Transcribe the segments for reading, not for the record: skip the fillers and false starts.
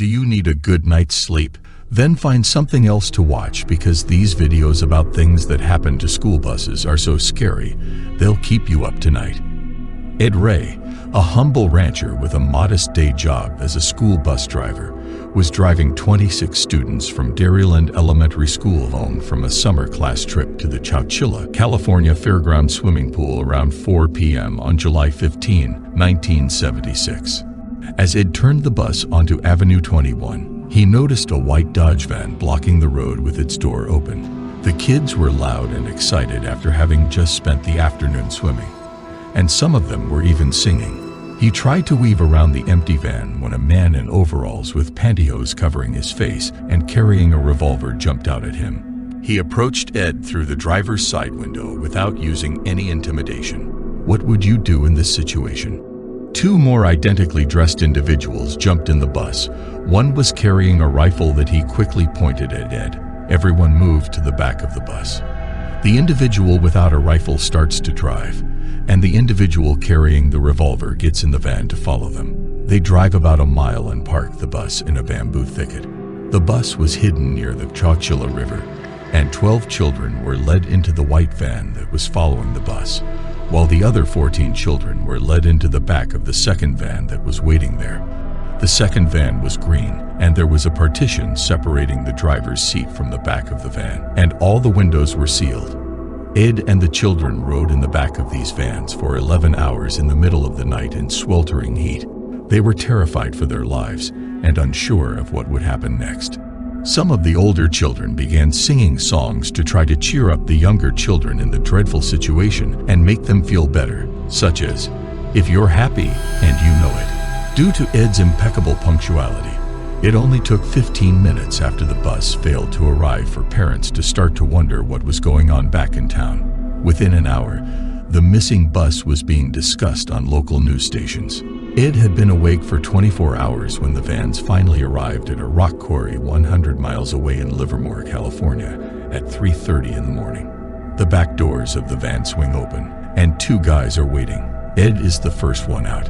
Do you need a good night's sleep? Then find something else to watch, because these videos about things that happen to school buses are so scary, they'll keep you up tonight. Ed Ray, a humble rancher with a modest day job as a school bus driver, was driving 26 students from Dairyland Elementary School home from a summer class trip to the Chowchilla, California Fairground swimming pool around 4 p.m. on July 15, 1976. As Ed turned the bus onto Avenue 21, he noticed a white Dodge van blocking the road with its door open. The kids were loud and excited after having just spent the afternoon swimming, and some of them were even singing. He tried to weave around the empty van when a man in overalls with pantyhose covering his face and carrying a revolver jumped out at him. He approached Ed through the driver's side window without using any intimidation. What would you do in this situation? Two more identically dressed individuals jumped in the bus. One was carrying a rifle that he quickly pointed at Ed. Everyone moved to the back of the bus. The individual without a rifle starts to drive, and the individual carrying the revolver gets in the van to follow them. They drive about a mile and park the bus in a bamboo thicket. The bus was hidden near the Chowchilla River, and 12 children were led into the white van that was following the bus, while the other 14 children were led into the back of the second van that was waiting there. The second van was green, and there was a partition separating the driver's seat from the back of the van, and all the windows were sealed. Ed and the children rode in the back of these vans for 11 hours in the middle of the night in sweltering heat. They were terrified for their lives and unsure of what would happen next. Some of the older children began singing songs to try to cheer up the younger children in the dreadful situation and make them feel better, such as, "If you're happy and you know it." Due to Ed's impeccable punctuality, it only took 15 minutes after the bus failed to arrive for parents to start to wonder what was going on back in town. Within an hour, the missing bus was being discussed on local news stations. Ed had been awake for 24 hours when the vans finally arrived at a rock quarry 100 miles away in Livermore, California, at 3:30 in the morning. The back doors of the van swing open, and two guys are waiting. Ed is the first one out.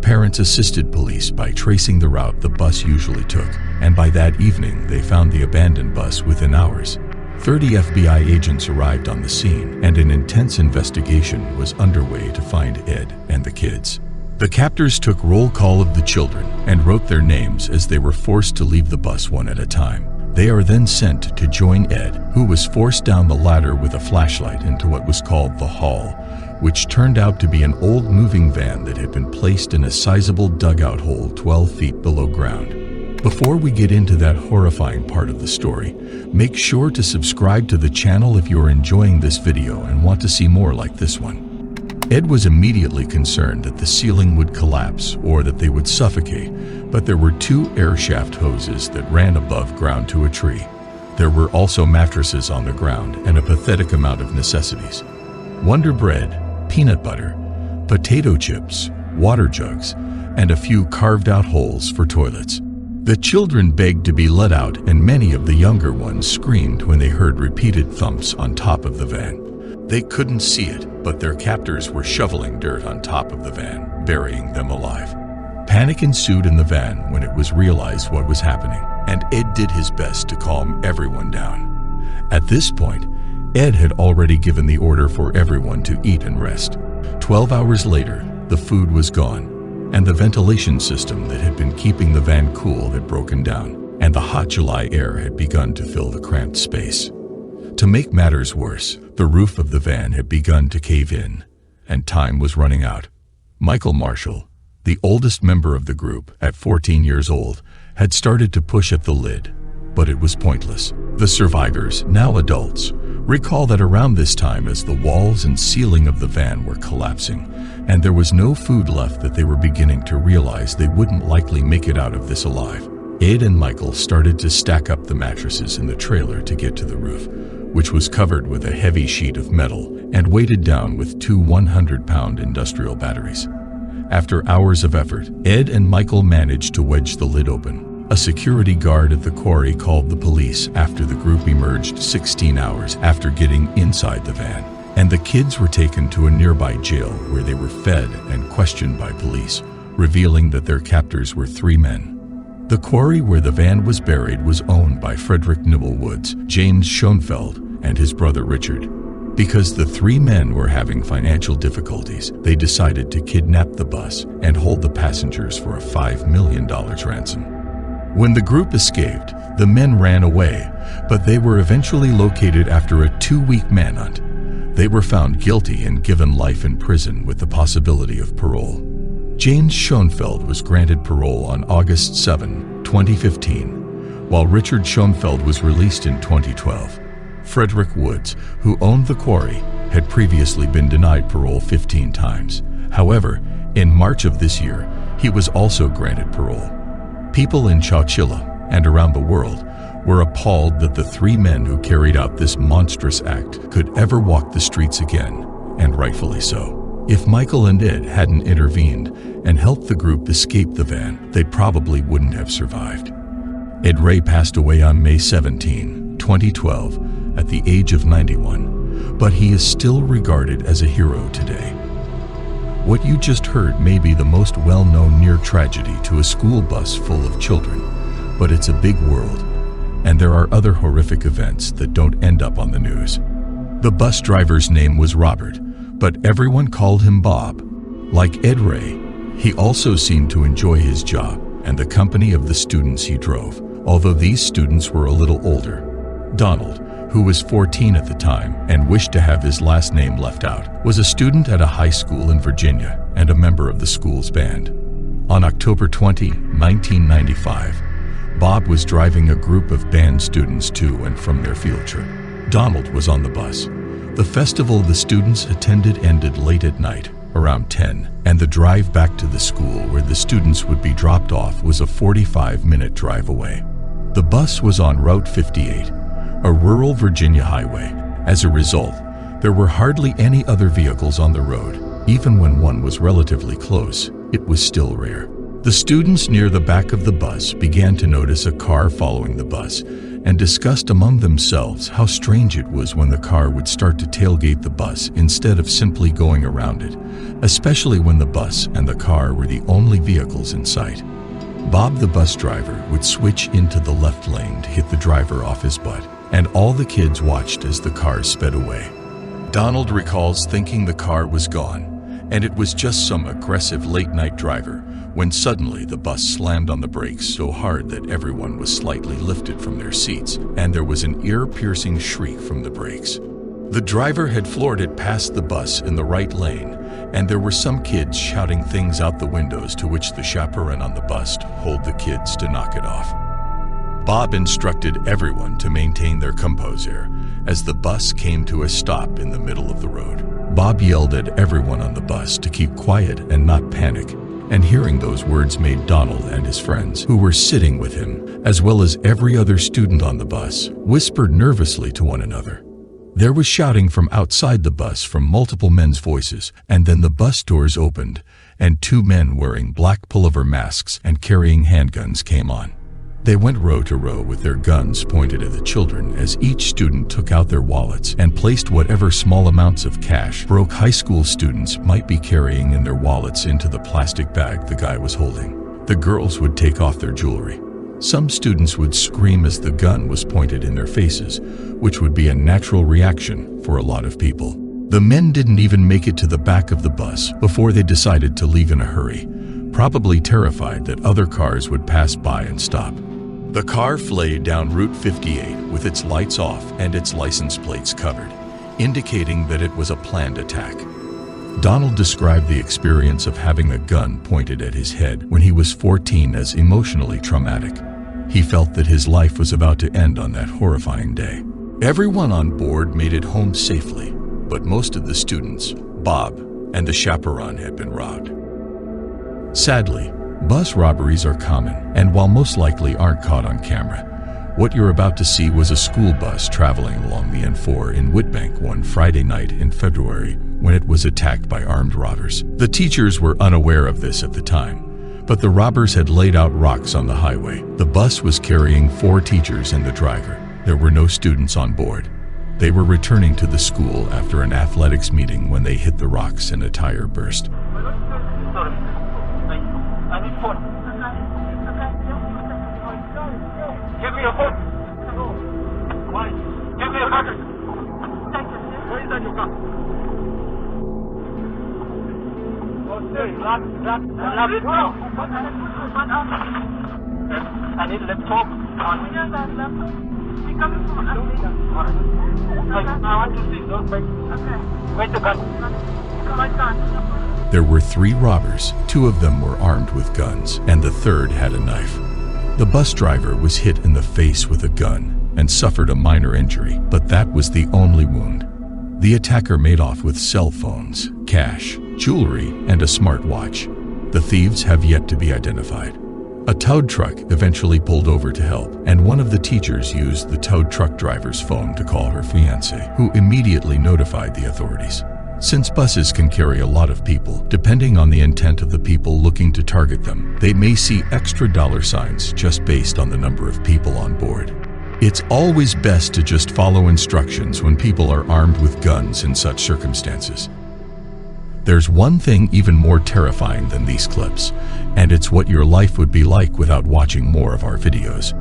Parents assisted police by tracing the route the bus usually took, and by that evening they found the abandoned bus within hours. 30 FBI agents arrived on the scene, and an intense investigation was underway to find Ed and the kids. The captors took roll call of the children and wrote their names as they were forced to leave the bus one at a time. They are then sent to join Ed, who was forced down the ladder with a flashlight into what was called the hall, which turned out to be an old moving van that had been placed in a sizable dugout hole 12 feet below ground. Before we get into that horrifying part of the story, make sure to subscribe to the channel if you're enjoying this video and want to see more like this one. Ed was immediately concerned that the ceiling would collapse or that they would suffocate, but there were two air shaft hoses that ran above ground to a tree. There were also mattresses on the ground and a pathetic amount of necessities: Wonder Bread, peanut butter, potato chips, water jugs, and a few carved-out holes for toilets. The children begged to be let out, and many of the younger ones screamed when they heard repeated thumps on top of the van. They couldn't see it, but their captors were shoveling dirt on top of the van, burying them alive. Panic ensued in the van when it was realized what was happening, and Ed did his best to calm everyone down. At this point, Ed had already given the order for everyone to eat and rest. 12 hours later, the food was gone, and the ventilation system that had been keeping the van cool had broken down, and the hot July air had begun to fill the cramped space. To make matters worse, the roof of the van had begun to cave in, and time was running out. Michael Marshall, the oldest member of the group, at 14 years old, had started to push at the lid, but it was pointless. The survivors, now adults, recall that around this time, as the walls and ceiling of the van were collapsing, and there was no food left, that they were beginning to realize they wouldn't likely make it out of this alive. Ed and Michael started to stack up the mattresses in the trailer to get to the roof, which was covered with a heavy sheet of metal and weighted down with two 100-pound industrial batteries. After hours of effort, Ed and Michael managed to wedge the lid open. A security guard at the quarry called the police after the group emerged 16 hours after getting inside the van, and the kids were taken to a nearby jail where they were fed and questioned by police, revealing that their captors were three men. The quarry where the van was buried was owned by Frederick Nibble Woods, James Schoenfeld, and his brother Richard. Because the three men were having financial difficulties, they decided to kidnap the bus and hold the passengers for a $5 million ransom. When the group escaped, the men ran away, but they were eventually located after a 2-week manhunt. They were found guilty and given life in prison with the possibility of parole. James Schoenfeld was granted parole on August 7, 2015, while Richard Schoenfeld was released in 2012. Frederick Woods, who owned the quarry, had previously been denied parole 15 times. However, in March of this year, he was also granted parole. People in Chowchilla and around the world were appalled that the three men who carried out this monstrous act could ever walk the streets again, and rightfully so. If Michael and Ed hadn't intervened and helped the group escape the van, they probably wouldn't have survived. Ed Ray passed away on May 17, 2012, at the age of 91, but he is still regarded as a hero today. What you just heard may be the most well-known near tragedy to a school bus full of children, but it's a big world, and there are other horrific events that don't end up on the news. The bus driver's name was Robert, but everyone called him Bob. Like Ed Ray, he also seemed to enjoy his job and the company of the students he drove, although these students were a little older. Donald, who was 14 at the time and wished to have his last name left out, was a student at a high school in Virginia and a member of the school's band. On October 20, 1995, Bob was driving a group of band students to and from their field trip. Donald was on the bus. The festival the students attended ended late at night, around 10, and the drive back to the school where the students would be dropped off was a 45-minute drive away. The bus was on Route 58, a rural Virginia highway. As a result, there were hardly any other vehicles on the road. Even when one was relatively close, it was still rare. The students near the back of the bus began to notice a car following the bus and discussed among themselves how strange it was when the car would start to tailgate the bus instead of simply going around it, especially when the bus and the car were the only vehicles in sight. Bob, the bus driver, would switch into the left lane to hit the driver off his butt, and all the kids watched as the car sped away. Donald recalls thinking the car was gone, and it was just some aggressive late-night driver, when suddenly the bus slammed on the brakes so hard that everyone was slightly lifted from their seats, and there was an ear-piercing shriek from the brakes. The driver had floored it past the bus in the right lane, and there were some kids shouting things out the windows, to which the chaperone on the bus told the kids to knock it off. Bob instructed everyone to maintain their composure as the bus came to a stop in the middle of the road. Bob yelled at everyone on the bus to keep quiet and not panic, and hearing those words made Donald and his friends, who were sitting with him, as well as every other student on the bus, whisper nervously to one another. There was shouting from outside the bus from multiple men's voices, and then the bus doors opened, and two men wearing black pullover masks and carrying handguns came on. They went row to row with their guns pointed at the children as each student took out their wallets and placed whatever small amounts of cash broke high school students might be carrying in their wallets into the plastic bag the guy was holding. The girls would take off their jewelry. Some students would scream as the gun was pointed in their faces, which would be a natural reaction for a lot of people. The men didn't even make it to the back of the bus before they decided to leave in a hurry, probably terrified that other cars would pass by and stop. The car fled down Route 58 with its lights off and its license plates covered, indicating that it was a planned attack. Donald described the experience of having a gun pointed at his head when he was 14 as emotionally traumatic. He felt that his life was about to end on that horrifying day. Everyone on board made it home safely, but most of the students, Bob, and the chaperone had been robbed. Sadly, bus robberies are common, and while most likely aren't caught on camera, what you're about to see was a school bus traveling along the N4 in Whitbank one Friday night in February when it was attacked by armed robbers. The teachers were unaware of this at the time, but the robbers had laid out rocks on the highway. The bus was carrying 4 teachers and the driver. There were no students on board. They were returning to the school after an athletics meeting when they hit the rocks and a tire burst. I need laptop on. I want to see. Don't wait. Okay. Wait the gun. There were 3 robbers. 2 of them were armed with guns, and the third had a knife. The bus driver was hit in the face with a gun and suffered a minor injury, but that was the only wound. The attacker made off with cell phones, cash, jewelry, and a smartwatch. The thieves have yet to be identified. A towed truck eventually pulled over to help, and one of the teachers used the towed truck driver's phone to call her fiancé, who immediately notified the authorities. Since buses can carry a lot of people, depending on the intent of the people looking to target them, they may see extra dollar signs just based on the number of people on board. It's always best to just follow instructions when people are armed with guns in such circumstances. There's one thing even more terrifying than these clips, and it's what your life would be like without watching more of our videos.